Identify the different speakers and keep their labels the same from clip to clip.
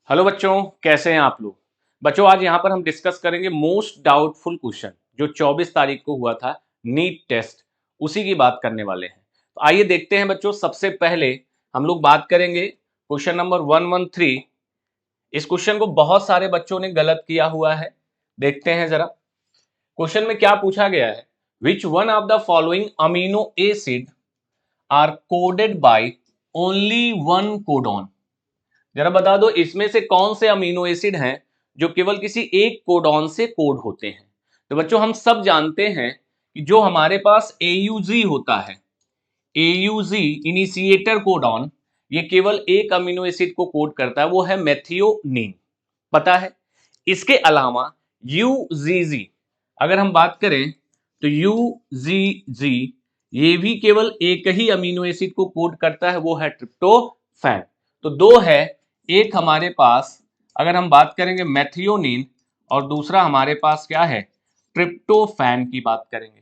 Speaker 1: Hello बच्चों, कैसे हैं आप लोग। बच्चों, आज यहाँ पर हम डिस्कस करेंगे मोस्ट डाउटफुल क्वेश्चन जो 24 तारीख को हुआ था, नीट टेस्ट। उसी की बात करने वाले हैं। तो आइए देखते हैं बच्चों। सबसे पहले हम लोग बात करेंगे क्वेश्चन नंबर 113। इस क्वेश्चन को बहुत सारे बच्चों ने गलत किया हुआ है। देखते हैं जरा क्वेश्चन में क्या पूछा गया है। Which one of the following amino acid are coded by only one codon. जरा बता दो, इसमें से कौन से अमीनो एसिड हैं जो केवल किसी एक कोडॉन से कोड होते हैं। तो बच्चों, हम सब जानते हैं कि जो हमारे पास AUG होता है, AUG इनिशिएटर कोडॉन, ये केवल एक अमीनो एसिड को कोड करता है, वो है मेथियोनीन। पता है। इसके अलावा UGG, अगर हम बात करें तो UGG ये भी केवल एक ही अमीनो एसिड को कोड करता है, वो है ट्रिप्टोफैन। तो दो है, एक हमारे पास अगर हम बात करेंगे मेथियोनीन और दूसरा हमारे पास क्या है, ट्रिप्टोफैन की बात करेंगे।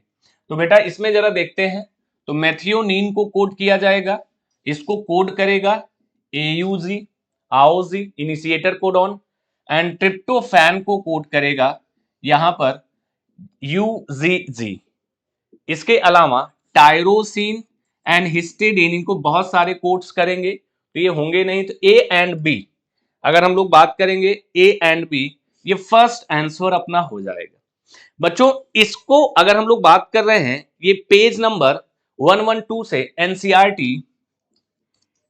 Speaker 1: तो बेटा इसमें जरा देखते हैं। तो मेथियोनीन को कोड किया जाएगा, इसको कोड करेगा AUG, AOG initiator codon, and tryptophan को कोड करेगा यहां पर UGG। इसके अलावा टायरोसिन एंड हिस्टिडीन, इनको बहुत सारे कोड्स करेंगे तो ये होंगे नहीं। तो A एंड B, अगर हम लोग बात करेंगे A एंड B, ये फर्स्ट आंसर अपना हो जाएगा। बच्चों, इसको अगर हम लोग बात कर रहे हैं, ये पेज नंबर 112 से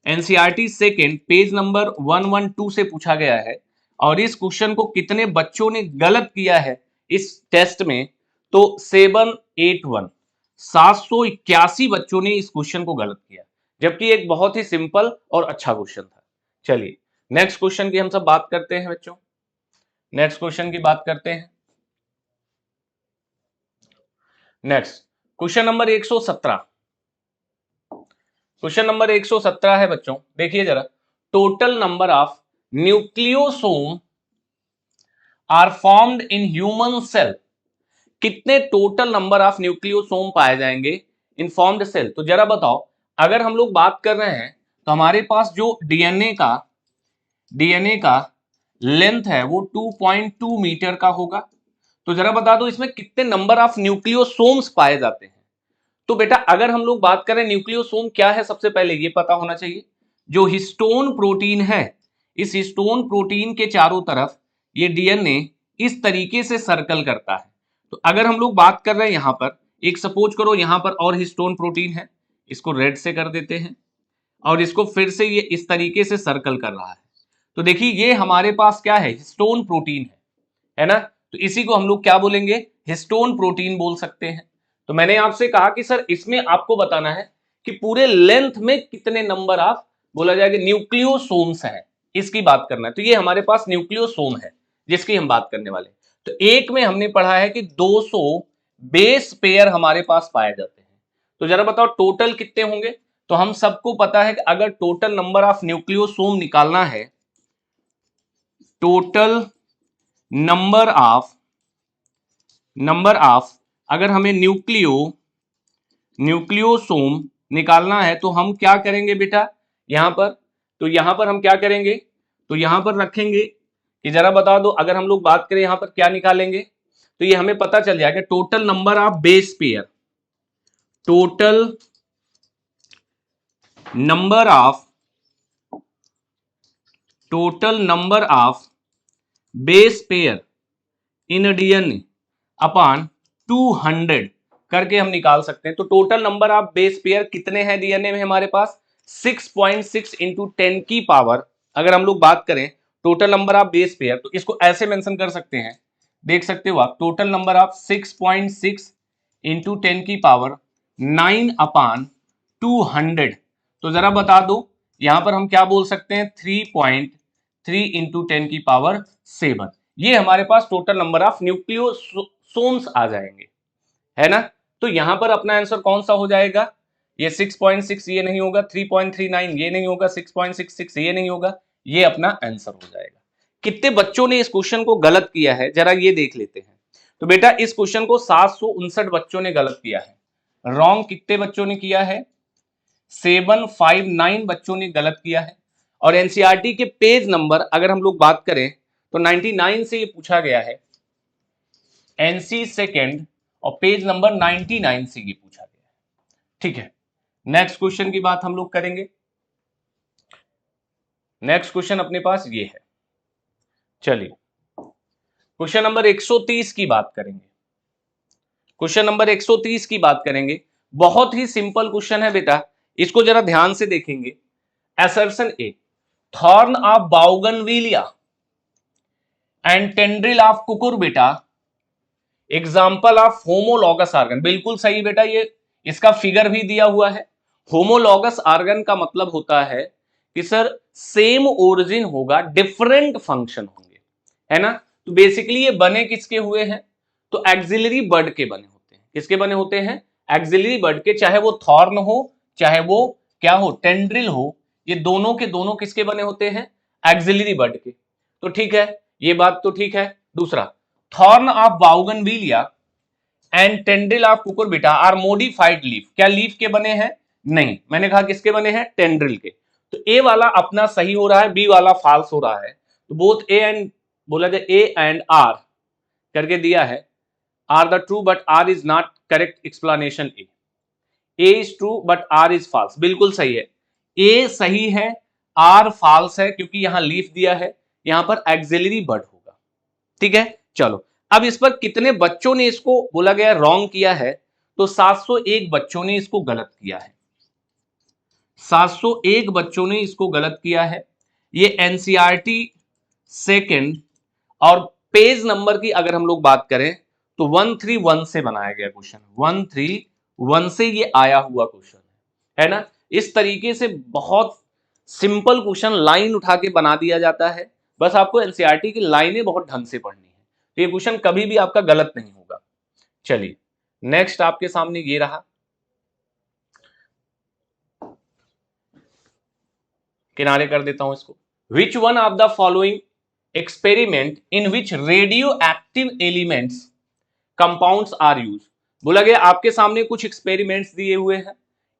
Speaker 1: एनसीईआरटी सेकेंड पेज नंबर 112 से पूछा गया है। और इस क्वेश्चन को कितने बच्चों ने गलत किया है इस टेस्ट में, तो 781 बच्चों ने इस क्वेश्चन को गलत किया, जबकि एक बहुत ही सिंपल और अच्छा क्वेश्चन था। चलिए नेक्स्ट क्वेश्चन की हम सब बात करते हैं बच्चों। नेक्स्ट क्वेश्चन की बात करते हैं। Next question number 117। Question number 117 है बच्चों, देखिए जरा। Total number of nucleosome are formed in human cell. कितने टोटल नंबर ऑफ न्यूक्लियोसोम पाए जाएंगे इन फॉर्म्ड सेल। तो जरा बताओ, अगर हम लोग बात कर रहे हैं तो हमारे पास जो डीएनए का लेंथ है वो 2.2 मीटर का होगा। तो जरा बता दो इसमें कितने नंबर ऑफ न्यूक्लियोसोम्स पाए जाते हैं। तो बेटा अगर हम लोग बात करें न्यूक्लियोसोम क्या है, सबसे पहले ये पता होना चाहिए। जो हिस्टोन प्रोटीन है, इस हिस्टोन प्रोटीन के चारों तरफ ये डीएनए इस तरीके से सर्कल करता है। तो अगर हम लोग बात कर रहे हैं यहां पर, एक सपोज करो यहां पर और हिस्टोन प्रोटीन है, इसको रेड से कर देते हैं और इसको फिर से ये इस तरीके से सर्कल कर रहा है। तो देखिए ये हमारे पास क्या है, हिस्टोन प्रोटीन है ना। तो इसी को हम लोग क्या बोलेंगे, हिस्टोन प्रोटीन बोल सकते हैं। तो मैंने आपसे कहा कि सर इसमें आपको बताना है कि पूरे लेंथ में कितने नंबर ऑफ, बोला जाएगा न्यूक्लियोसोम्स हैं, इसकी बात करना है। तो ये हमारे पास न्यूक्लियोसोम है जिसकी हम बात करने वाले हैं। तो एक में हमने पढ़ा है कि 200 बेस पेयर हमारे पास पाए जाते हैं। तो जरा बताओ टोटल कितने होंगे। तो हम सबको पता है कि अगर टोटल नंबर ऑफ न्यूक्लियोसोम निकालना है, टोटल नंबर ऑफ अगर हमें न्यूक्लियोसोम निकालना है तो हम क्या करेंगे बेटा यहां पर। तो यहां पर हम क्या करेंगे, तो यहां पर रखेंगे कि जरा बता दो, अगर हम लोग बात करें यहां पर क्या निकालेंगे, तो ये हमें पता चल जाएगा total number of base pair, total number of base pair in DNA upon 200 करके हम निकाल सकते हैं। तो total number of base pair कितने हैं डीएनए में हमारे पास, 6.6 इंटू 10 की पावर, अगर हम लोग बात करें total number of base pair, तो इसको ऐसे मेंशन कर सकते हैं, देख सकते हो आप, टोटल नंबर ऑफ 6.6 इंटू 10 की पावर 9 अपॉन 200। तो जरा बता दो यहां पर हम क्या बोल सकते हैं, 3.3 इंटू 10 की पावर 7। ये हमारे पास टोटल नंबर ऑफ न्यूक्लियोसोम्स आ जाएंगे, है ना। तो यहां पर अपना आंसर कौन सा हो जाएगा, ये 6.6 ये नहीं होगा, 3.39 ये नहीं होगा, 6.66 ये नहीं होगा, ये अपना आंसर हो जाएगा। कितने बच्चों ने इस क्वेश्चन को गलत किया है जरा ये देख लेते हैं। तो बेटा इस क्वेश्चन को 759 बच्चों ने गलत किया है। रॉन्ग कितने बच्चों ने किया है, 759 बच्चों ने गलत किया है। और एनसीईआरटी के पेज नंबर अगर हम लोग बात करें तो 99 से ये पूछा गया है, एनसी सेकेंड और पेज नंबर 99 से ये पूछा गया है। ठीक है, नेक्स्ट क्वेश्चन की बात हम लोग करेंगे। नेक्स्ट क्वेश्चन अपने पास ये है, चलिए क्वेश्चन नंबर 130 की बात करेंगे। क्वेश्चन नंबर 130 की बात करेंगे, बहुत ही सिंपल क्वेश्चन है बेटा, इसको जरा ध्यान से देखेंगे। Assertion A, thorn of bougainvillea and tendril of cucurbita example of homologous organ. बिल्कुल सही बेटा, ये इसका फिगर भी दिया हुआ है। होमोलॉगस आर्गन का मतलब होता है कि सर सेम ओरिजिन होगा, डिफरेंट फंक्शन होंगे, है ना। तो बेसिकली ये बने किसके हुए हैं, तो एक्सिलरी बर्ड के बने होते हैं। किसके बने होते हैं, एक्सिलरी बर्ड के, चाहे वो थॉर्न हो चाहे वो क्या हो, टेंड्रिल हो, ये दोनों के दोनों किसके बने होते हैं, एक्सिलरी बर्ड के। तो ठीक है, ये बात तो ठीक है। दूसरा, thorn of bougainvillea and tendril of cucurbita are modified leaf, क्या लीफ के बने हैं, नहीं, मैंने कहा किसके बने हैं, टेंड्रिल के। तो ए वाला अपना सही हो रहा है, बी वाला फॉल्स हो रहा है। तो बोथ ए एंड, बोला जाए ए एंड आर करके दिया है, R the true but R is not correct explanation. A is true but R is false, बिल्कुल सही है, ए सही है, आर फॉल्स है, क्योंकि यहां लीफ दिया है, यहां पर एक्सिलरी बर्ड होगा। ठीक है, चलो अब इस पर कितने बच्चों ने इसको बोला गया रॉन्ग किया है, तो 701 बच्चों ने इसको गलत किया है। 701 बच्चों ने इसको गलत किया है। ये एनसीईआरटी सेकंड और पेज नंबर की अगर हम लोग बात करें तो 131 से बनाया गया क्वेश्चन, 131 से ये आया हुआ क्वेश्चन है ना। इस तरीके से बहुत सिंपल क्वेश्चन लाइन उठा के बना दिया जाता है, बस आपको एनसीईआरटी की लाइनें बहुत ढंग से पढ़नी है, तो ये क्वेश्चन कभी भी आपका गलत नहीं होगा। चलिए नेक्स्ट आपके सामने ये रहा, किनारे कर देता हूं इसको। Which one of the following experiment in which radioactive elements compounds are use, बोला गया आपके सामने कुछ एक्सपेरिमेंट्स दिए हुए हैं,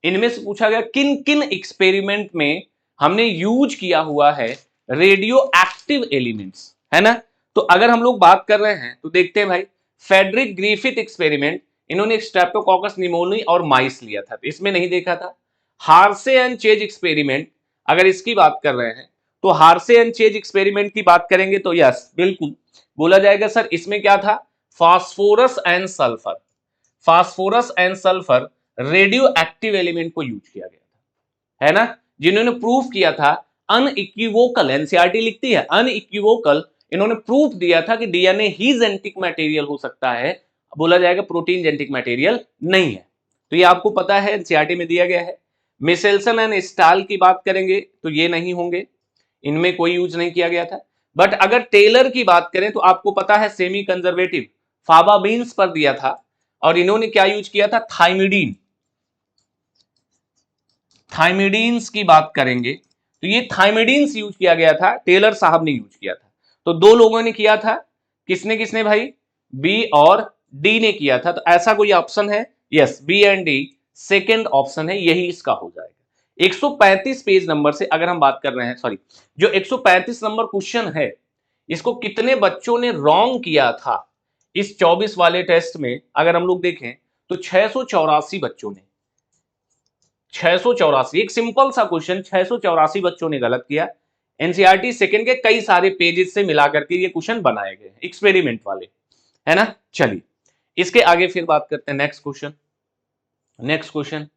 Speaker 1: इनमें से पूछा गया किन किन एक्सपेरिमेंट में हमने यूज किया हुआ है रेडियो एक्टिव एलिमेंट्स, है ना। तो अगर हम लोग बात कर रहे हैं तो देखते हैं भाई, फेडरिक ग्रिफिथ एक्सपेरिमेंट, इन्होंने स्ट्रेप्टोकोकस निमोनी और माइस लिया था, तो इसमें नहीं देखा था। हार्से एंड चेज एक्सपेरिमेंट, अगर इसकी बात कर रहे हैं तो हार्से एंड चेज एक्सपेरिमेंट की बात करेंगे तो यस बिल्कुल बोला जाएगा सर, इसमें क्या था, phosphorus and sulphur, phosphorus and sulphur radio active element को यूज किया गया था, है ना। जिन्होंने प्रूफ किया था अनइक्विवोकल, एनसीईआरटी लिखती है अनइक्विवोकल, इन्होंने प्रूफ दिया था कि डीएनए ही जेनेटिक मटेरियल हो सकता है, बोला जाएगा प्रोटीन जेनेटिक मटेरियल नहीं है। तो ये आपको पता है एनसीईआरटी में दिया गया है। मिसेल्सन एंड स्टाल की बात करेंगे तो ये नहीं होंगे, इनमें कोई यूज नहीं किया गया था। बट अगर टेलर की बात करें तो आपको पता है सेमी कंजर्वेटिव फाबाबीन्स पर दिया था, और इन्होंने क्या यूज किया था, थाइमिडीन, थाइमिडीन्स की बात करेंगे तो ये थाइमिडीन्स यूज किया गया था, टेलर साहब ने यूज किया था। तो दो लोगों ने किया था, किसने किसने भाई, बी और डी ने किया था। तो ऐसा कोई ऑप्शन है, yes B and D second option है, यही इसका हो जाएगा। 135 पेज नंबर से अगर हम बात कर रहे हैं, सॉरी जो 135 नंबर क्वेश्चन है, इसको कितने बच्चों ने रॉन्ग किया था इस 24 वाले टेस्ट में, अगर हम लोग देखें तो 684 बच्चों ने, 684, एक सिंपल सा क्वेश्चन 684 बच्चों ने गलत किया। एनसीईआरटी सेकंड के कई सारे पेजेस से मिला करके ये क्वेश्चन बनाए गए एक्सपेरिमेंट वाले, है ना। चलिए इसके आगे फिर बात करते हैं, next question, next question,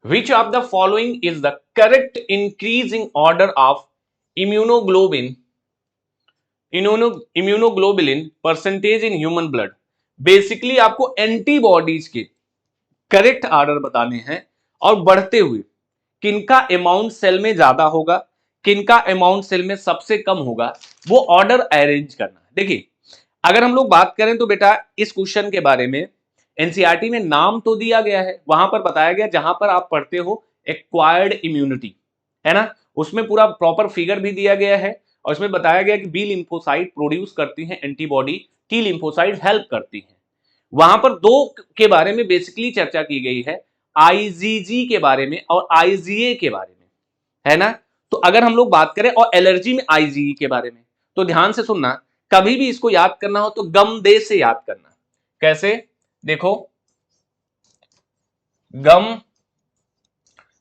Speaker 1: which of the following is the correct increasing order of immunoglobulin immunoglobulin percentage in human blood। Basically आपको एंटीबॉडीज के करेक्ट ऑर्डर बताने हैं और बढ़ते हुए किनका अमाउंट सेल में ज्यादा होगा, किनका अमाउंट सेल में सबसे कम होगा, वो ऑर्डर अरेंज करना है। देखिए अगर हम लोग बात करें तो बेटा इस क्वेश्चन के बारे में एनसीईआरटी में नाम तो दिया गया है, वहां पर बताया गया जहां पर आप पढ़ते हो एक्वायर्ड इम्यूनिटी, है ना, उसमें पूरा प्रॉपर फिगर भी दिया गया है, और इसमें बताया गया कि बी लिम्फोसाइट प्रोड्यूस करती हैं एंटीबॉडी, टी लिम्फोसाइट हेल्प करती हैं। वहां पर दो के बारे में बेसिकली चर्चा की गई है, आईजीजी के बारे में और आईजीए के बारे में, है ना। तो अगर हम लोग बात करें और एलर्जी में आईजीई के बारे में, तो ध्यान से सुनना, कभी भी इसको याद करना हो तो गम दे से याद करना। कैसे? देखो, गम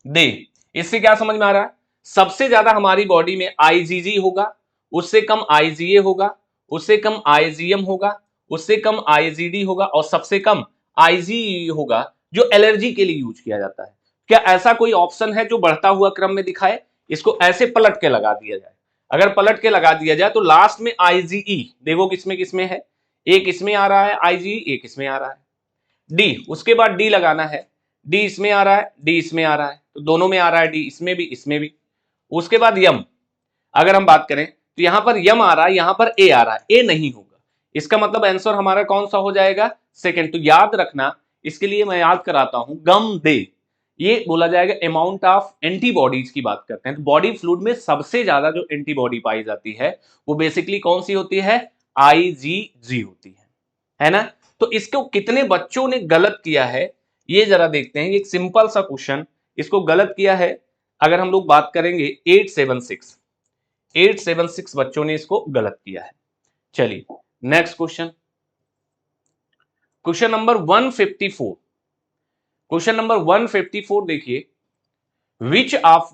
Speaker 1: दे, इससे क्या समझ में आ रहा है? सबसे ज्यादा हमारी बॉडी में आईजीजी होगा, उससे कम आईजीए होगा, उससे कम आईजीएम होगा, उससे कम आईजीडी होगा और सबसे कम आईजीई होगा, जो एलर्जी के लिए यूज किया जाता है। क्या ऐसा कोई ऑप्शन है जो बढ़ता हुआ क्रम में दिखाए? इसको ऐसे पलट के लगा दिया जाए। अगर पलट के लगा दिया जाए तो लास्ट में आईजीई देखो किसमें किसमें है, एक इसमें आ रहा है आईजीई, एक इसमें आ रहा है डी, उसके बाद डी लगाना है, डी इसमें आ रहा है, डी इसमें आ रहा है, तो दोनों में आ रहा है डी, इसमें भी इसमें भी। उसके बाद यम, अगर हम बात करें तो यहां पर यम आ रहा है, यहां पर ए आ रहा है, ए नहीं होगा, इसका मतलब आंसर हमारा कौन सा हो जाएगा? सेकंड। तो याद रखना, इसके लिए मैं याद कराता हूं, गम दे ये बोला जाएगा अमाउंट ऑफ एंटीबॉडीज की बात करते हैं। तो बॉडी फ्लूइड में सबसे ज्यादा जो एंटीबॉडी पाई जाती है वो बेसिकली कौन सी होती है? आईजीजी होती है ना। तो इसको कितने बच्चों ने गलत किया है ये जरा देखते हैं। एक सिंपल सा क्वेश्चन, इसको गलत किया है अगर हम लोग बात करेंगे 876 बच्चों ने इसको गलत किया है। चलिए next question, question number 154। Question number 154 देखिए, which of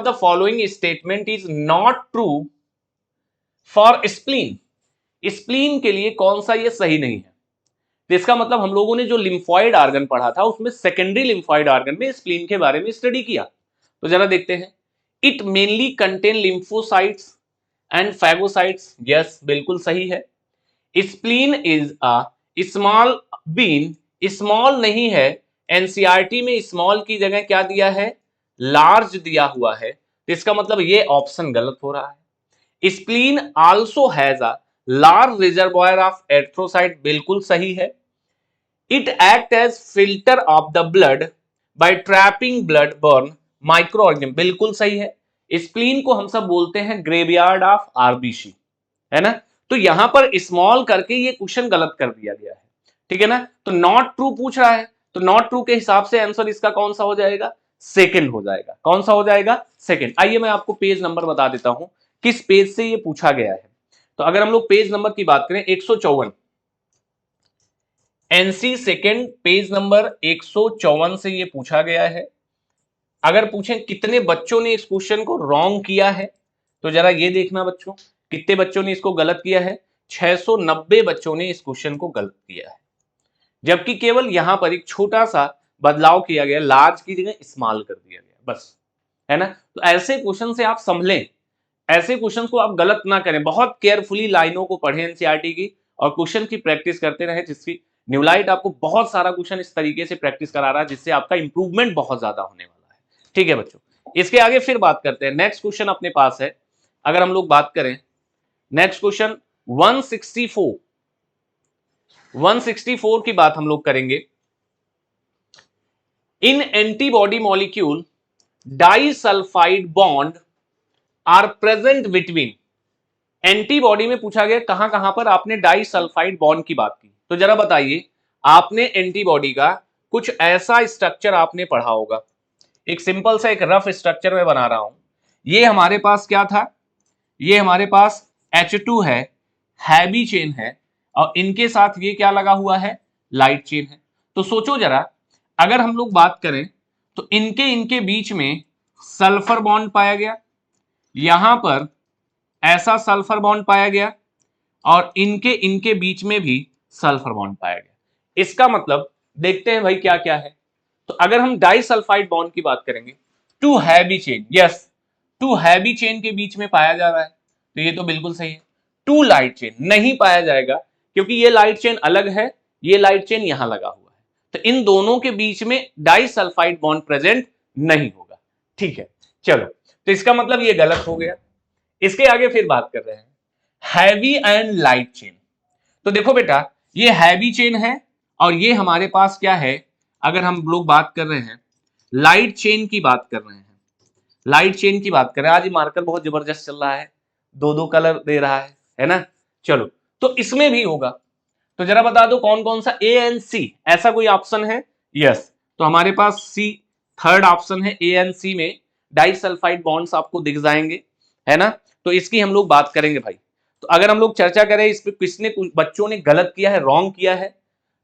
Speaker 1: the following statement is not true for spleen? Spleen के लिए कौन सा ये सही नहीं है? तो इसका मतलब हम लोगों ने जो लिम्फॉइड ऑर्गन पढ़ा था उसमें सेकेंडरी लिम्फॉइड ऑर्गन में स्प्लीन के बारे में स्टडी किया। तो जरा देखते हैं, it mainly contain lymphocytes and phagocytes, yes बिल्कुल सही है। Spleen is a small bean, small नहीं है, एनसीईआरटी में स्मॉल की जगह क्या दिया है? लार्ज दिया हुआ है, तो इसका मतलब ये ऑप्शन गलत हो रहा है। Spleen also has a large reservoir of erythrocyte, बिल्कुल सही है। It act as filter of the blood by trapping blood borne microorganism, बिल्कुल सही है। स्प्लीन को हम सब बोलते हैं ग्रेवयार्ड ऑफ आरबीसी, है ना। तो यहां पर स्मॉल करके ये क्वेश्चन गलत कर दिया गया है, ठीक है ना। तो नॉट ट्रू पूछ रहा है, तो नॉट ट्रू के हिसाब से आंसर इसका कौन सा हो जाएगा? सेकंड हो जाएगा। कौन सा हो जाएगा? सेकंड। आइए मैं आपको पेज नंबर बता देता हूं किस पेज से ये पूछा गया है। तो अगर हम लोग पेज नंबर की बात करें 154, एनसी सेकंड पेज नंबर 154 से ये पूछा गया है। अगर पूछें कितने बच्चों ने इस क्वेश्चन को रॉन्ग किया है, तो जरा ये देखना बच्चों, कितने बच्चों ने इसको गलत किया है? 690 बच्चों ने इस क्वेश्चन को गलत किया है, जबकि केवल यहां पर एक छोटा सा बदलाव किया गया, लार्ज की जगह स्मॉल कर दिया गया, बस, है ना। तो ऐसे क्वेश्चन से आप संभलें, ऐसे क्वेश्चन को आप गलत ना करें, बहुत केयरफुली लाइनों को पढ़ें एनसीईआरटी की और क्वेश्चन की प्रैक्टिस करते रहे, जिसकी न्यूलाइट आपको बहुत सारा क्वेश्चन इस तरीके से प्रैक्टिस करा रहा है जिससे आपका इंप्रूवमेंट बहुत ज्यादा होने वाला है। ठीक है बच्चों, इसके आगे फिर बात करते हैं। नेक्स्ट क्वेश्चन अपने पास है, अगर हम लोग बात करें नेक्स्ट क्वेश्चन 164 की बात हम लोग करेंगे। In antibody molecule disulphide bond are present between, antibody में पूछा गया कहां कहां पर आपने डाइसल्फाइड बॉन्ड की बात की। तो जरा बताइए, आपने एंटीबॉडी का कुछ ऐसा स्ट्रक्चर आपने पढ़ा होगा, एक सिंपल सा एक रफ स्ट्रक्चर में बना रहा हूं। ये हमारे पास क्या था? ये हमारे पास H2 है, हैवी चेन है, और इनके साथ ये क्या लगा हुआ है? लाइट चेन है। तो सोचो जरा, अगर हम लोग बात करें तो इनके इनके बीच में सल्फर बॉन्ड पाया गया, यहां पर ऐसा सल्फर बॉन्ड पाया गया, और इनके इनके बीच में भी सल्फर बॉन्ड पाया गया। इसका मतलब देखते हैं भाई क्या क्या है। तो अगर हम डाइसल्फाइड बॉन्ड की बात करेंगे, two heavy chain, yes, two heavy chain के बीच में पाया जा रहा है, तो ये तो बिल्कुल सही है। टू लाइट चेन नहीं पाया जाएगा, क्योंकि ये लाइट चेन अलग है, ये लाइट चेन यहां लगा हुआ है, तो इन दोनों के बीच में डाइसल्फाइड बॉन्ड प्रेजेंट नहीं होगा। ठीक है, चलो, तो इसका मतलब ये गलत हो गया। इसके आगे फिर बात कर रहे हैं हैवी एंड लाइट चेन। तो देखो बेटा, ये हैवी चेन है और ये हमारे पास क्या है? अगर हम लोग बात कर रहे हैं लाइट चेन की बात कर रहे हैं, लाइट चेन की बात कर रहे हैं। आज ये मार्कर बहुत जबरदस्त चल रहा है, दो दो कलर दे रहा है ना। चलो, तो इसमें भी होगा, तो जरा बता दो कौन कौन सा ए एंड सी, ऐसा कोई ऑप्शन है? यस, तो हमारे पास सी थर्ड ऑप्शन है, ए एंड सी में डाइसल्फाइड बॉन्ड्स आपको दिख जाएंगे, है ना। तो इसकी हम लोग बात करेंगे भाई। तो अगर हम लोग चर्चा करें इस पे किसने बच्चों ने गलत किया है, रॉन्ग किया है,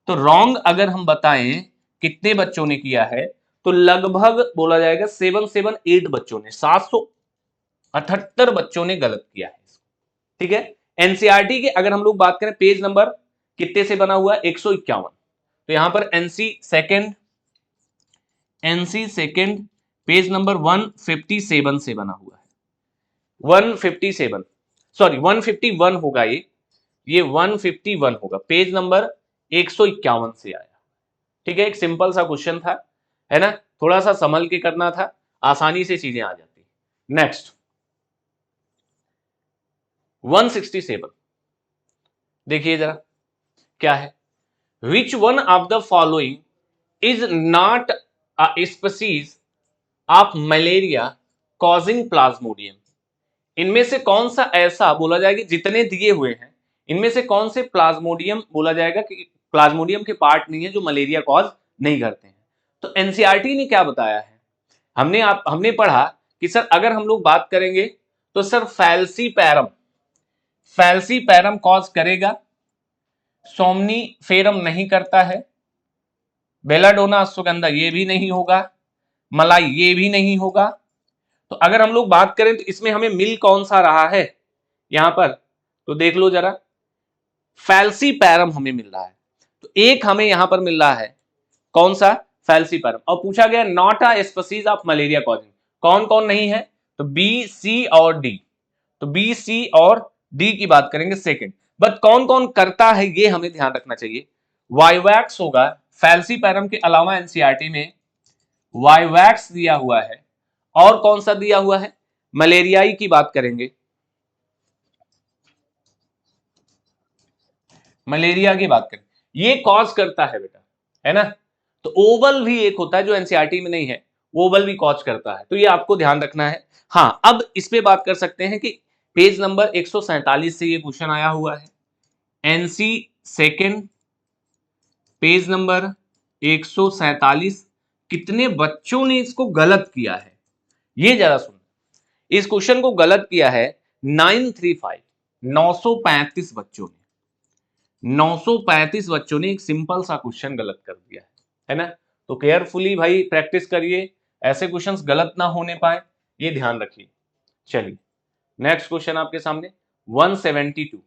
Speaker 1: तो रॉन्ग अगर हम बताएं कितने बच्चों ने किया है, तो लगभग बोला जाएगा 778 बच्चों ने, 778 बच्चों ने गलत किया है। ठीक है, एनसीईआरटी के अगर हम लोग बात करें पेज नंबर कितने से बना हुआ है, 151। तो यहां पर एनसी सेकेंड पेज नंबर 157 से बना हुआ है, 157 सॉरी 151 होगा, ये 151 होगा, पेज नंबर 151 से आया। ठीक है, एक सिंपल सा क्वेश्चन था, है ना, थोड़ा सा संभल के करना था, आसानी से चीजें आ जाती। नेक्स्ट 167 देखिए जरा क्या है, which one of the following is not a species of malaria causing Plasmodium. इनमें से कौन सा ऐसा बोला जाएगा, जितने दिए हुए हैं इनमें से कौन से प्लाज्मोडियम बोला जाएगा कि प्लाज्मोडियम के पार्ट नहीं है जो मलेरिया कॉज नहीं करते हैं। तो एनसीईआरटी ने क्या बताया है, हमने पढ़ा कि सर अगर हम लोग बात करेंगे तो सर फैल्सीपैरम कॉज करेगा, सोमनीफेरम नहीं करता है, बेलाडोना अश्वगंधा ये भी नहीं होगा, मलाई ये भी नहीं होगा। तो अगर हम लोग बात करें तो इसमें हमें मिल कौन सा रहा है यहां पर, तो देख लो जरा, फैल्सीपैरम हमें मिल रहा है। तो एक हमें यहां पर मिल रहा है कौन सा, फैल्सीपैरम, और पूछा गया not a species of malaria causing, कौन कौन नहीं है, तो बी सी और डी। तो बी सी और डी की बात करेंगे सेकंड, बट कौन कौन करता है ये हमें ध्यान रखना चाहिए। वाइवैक्स होगा, फैल्सीपैरम के अलावा एनसीईआरटी में वाइवैक्स दिया हुआ है, और कौन सा दिया हुआ है, मलेरियाई की बात करेंगे, मलेरिया की बात करें, ये कॉज करता है बेटा, है ना। तो ओवल भी एक होता है जो एनसीईआरटी में नहीं है, ओवल भी कॉज करता है, तो ये आपको ध्यान रखना है। हाँ, अब इस पे बात कर सकते हैं कि पेज नंबर 147 से ये क्वेश्चन आया हुआ है, एनसी सेकेंड पेज नंबर 147, कितने बच्चों ने इसको गलत किया है, ये जरा सुन। इस क्वेश्चन को गलत किया है 935 बच्चों ने, 935 बच्चों ने एक सिंपल सा क्वेश्चन गलत कर दिया है ना। तो केयरफुली भाई प्रैक्टिस करिए, ऐसे क्वेश्चंस गलत ना होने पाए, ये ध्यान रखिए। चलिए नेक्स्ट क्वेश्चन आपके सामने 172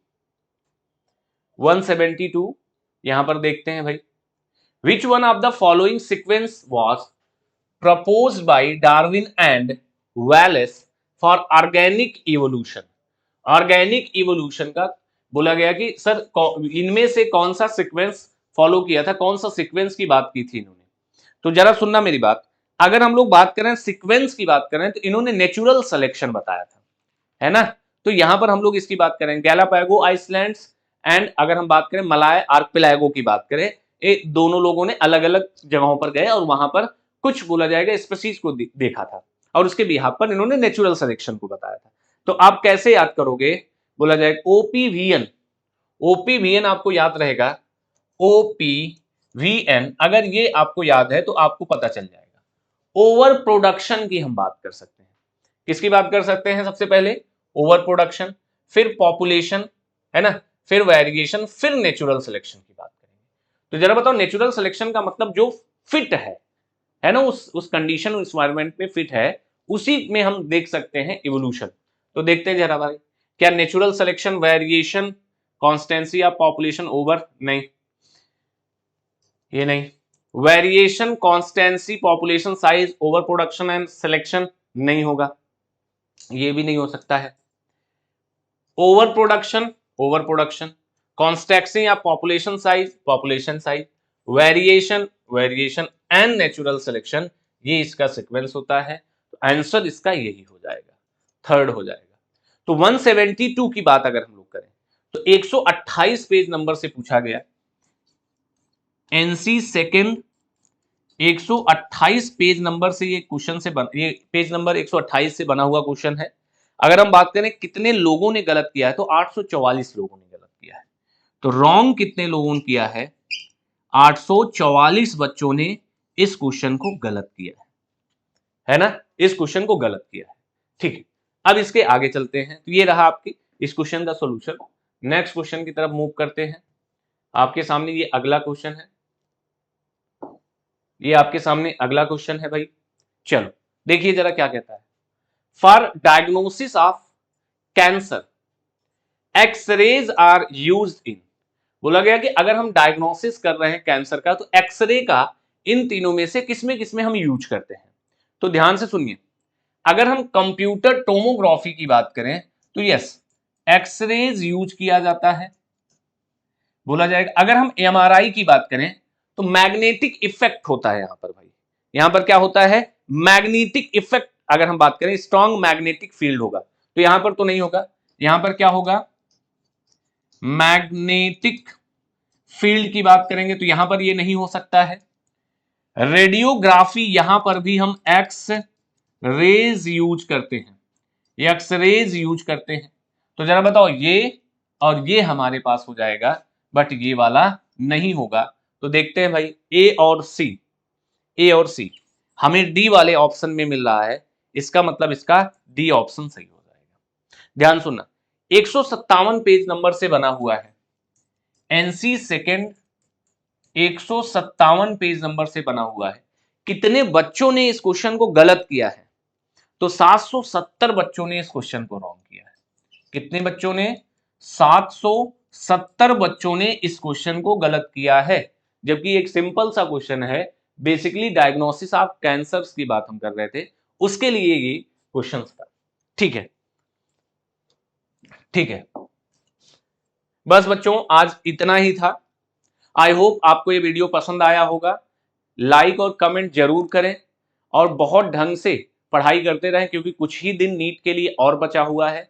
Speaker 1: यहां पर देखते हैं भाई, विच one of the following sequence was proposed by Darwin and Wallace for organic evolution. Organic evolution का बोला गया कि सर इनमें से कौन सा सीक्वेंस फॉलो किया था, कौन सा सीक्वेंस की बात की थी इन्होंने। तो जरा सुनना मेरी बात, अगर हम लोग बात करें सीक्वेंस की बात करें तो इन्होंने नेचुरल सिलेक्शन बताया था, है ना। तो यहां पर हम लोग इसकी बात करें गैलापागो आइसलैंड्स एंड अगर हम बात करें मलाय आर्कपेलागो की बात करें, ये दोनों लोगों ने अलग अलग जगहों पर गए और वहां पर कुछ बोला जाएगा स्पीशीज को देखा था और उसके बिहाफ पर इन्होंने नेचुरल सिलेक्शन को बताया था। तो आप कैसे याद करोगे, बोला जाएगा ओपीवीएन, ओपीवीएन आपको याद रहेगा, ओपीवीएन अगर ये आपको याद है तो आपको पता चल जाएगा। ओवर प्रोडक्शन की हम बात कर सकते हैं, किसकी बात कर सकते हैं, सबसे पहले ओवर प्रोडक्शन, फिर पॉपुलेशन, है ना, फिर वेरिएशन, फिर नेचुरल सिलेक्शन की बात करेंगे। तो जरा बताओ नेचुरल सिलेक्शन का मतलब जो फिट है ना, उस कंडीशन उस एनवायरनमेंट में फिट है, उसी में हम देख सकते हैं इवोल्यूशन। तो देखते हैं जरा भाई, क्या natural selection, variation, constituency of population, over, नहीं ये नहीं, variation, constituency, population size, over production and selection नहीं होगा, ये भी नहीं हो सकता है। ओवर प्रोडक्शन, कॉन्स्टेंसी या population size, variation and natural selection, ये इसका सीक्वेंस होता है। तो आंसर इसका यही हो जाएगा, थर्ड हो जाएगा। तो 172 की बात अगर हम लोग करें तो 128 पेज नंबर से पूछा गया, एनसी सेकेंड 128 पेज नंबर से ये क्वेश्चन से ये पेज नंबर 128 से बना हुआ क्वेश्चन है। अगर हम बात करें कितने लोगों ने गलत किया है तो 844 लोगों ने गलत किया है। तो रॉन्ग कितने लोगों ने किया है? 844 बच्चों ने इस क्वेश्चन को गलत किया है ना, इस क्वेश्चन को गलत किया है। ठीक है, अब इसके आगे चलते हैं। तो ये रहा आपकी इस क्वेश्चन का सॉल्यूशन। नेक्स्ट क्वेश्चन की तरफ मूव करते हैं। आपके सामने ये अगला क्वेश्चन है, ये आपके सामने अगला क्वेश्चन है भाई। चलो देखिए जरा क्या कहता है। For diagnosis of cancer x-rays are used in. बोला गया कि अगर हम डायग्नोसिस कर रहे हैं कैंसर का तो एक्सरे का इन तीनों में से किसमें हम यूज करते हैं। तो ध्यान से सुनिए, अगर हम कंप्यूटर टोमोग्राफी की बात करें तो यस, एक्सरेज यूज किया जाता है, बोला जाएगा। अगर हम एमआरआई की बात करें तो मैग्नेटिक इफेक्ट होता है यहां पर भाई, यहां पर क्या होता है? Magnetic effect. अगर हम बात करें स्ट्रॉन्ग मैग्नेटिक फील्ड होगा, तो यहां पर तो नहीं होगा, यहां पर क्या होगा? मैग्नेटिक फील्ड की बात करेंगे तो यहां पर ये नहीं हो सकता है। रेडियोग्राफी, यहां पर भी हम एक्स रेज यूज करते हैं, एक्स रेज यूज करते हैं। तो जरा बताओ, ये और ये हमारे पास हो जाएगा, बट ये वाला नहीं होगा। तो देखते हैं भाई, ए और सी, ए और सी हमें डी वाले ऑप्शन में मिल रहा है, इसका मतलब इसका डी ऑप्शन सही हो जाएगा। ध्यान सुनना, 157 पेज नंबर से बना हुआ है, एनसी सेकेंड 157 पेज नंबर से बना हुआ है। कितने बच्चों ने इस क्वेश्चन को गलत किया है? तो 770 बच्चों ने इस क्वेश्चन को रॉन्ग किया है। कितने बच्चों ने? 770 बच्चों ने इस क्वेश्चन को गलत किया है, जबकि एक सिंपल सा क्वेश्चन है, बेसिकली डायग्नोसिस ऑफ कैंसर्स की बात हम कर रहे थे, उसके लिए ये क्वेश्चन था। ठीक है, ठीक है, बस बच्चों आज इतना ही था। आई होप आपको ये वीडियो पसंद आया होगा। लाइक और कमेंट जरूर करें और बहुत ढंग से पढ़ाई करते रहें, क्योंकि कुछ ही दिन नीट के लिए और बचा हुआ है।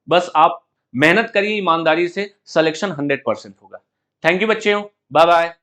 Speaker 1: बस आप मेहनत करिए ईमानदारी से, सिलेक्शन 100% होगा। थैंक यू बच्चों, बाय बाय।